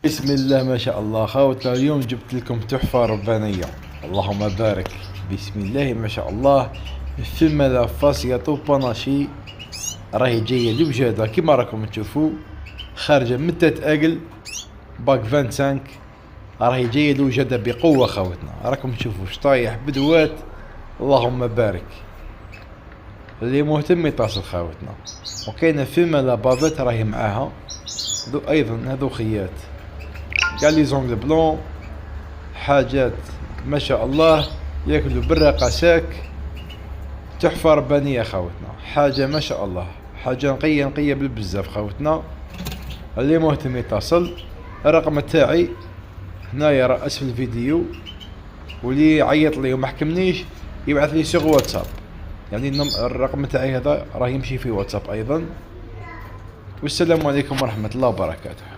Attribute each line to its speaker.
Speaker 1: بسم الله ما شاء الله خاوتنا، اليوم جبت لكم تحفة ربانية. اللهم بارك. بسم الله ما شاء الله. ثم لا فاسية باناشي راهي جاية لوجادة كيما راكم تشوفوا، خارجة من تتأقل باك 25. راهي جاية لوجادة بقوة خاوتنا، راكم تشوفوا شطايح بدوات. اللهم بارك. اللي مهتم يتصل خاوتنا. وكاينة فيما لا بافيت راهي معاها. هذو ايضا هذو خيات قال لي زونغ بلون، حاجات ما شاء الله ياكلوا بالرقة ساك. تحفة ربانية خاوتنا، حاجة ما شاء الله، حاجة نقية بالبزاف خاوتنا. اللي مهتم يتصل، الرقم تاعي هنايا راه اسفل الفيديو، واللي يعيط لي وما حكمنيش يبعث لي سوغ واتساب. يعني الرقم تاعي هذا راه يمشي في واتساب ايضا. والسلام عليكم ورحمة الله وبركاته.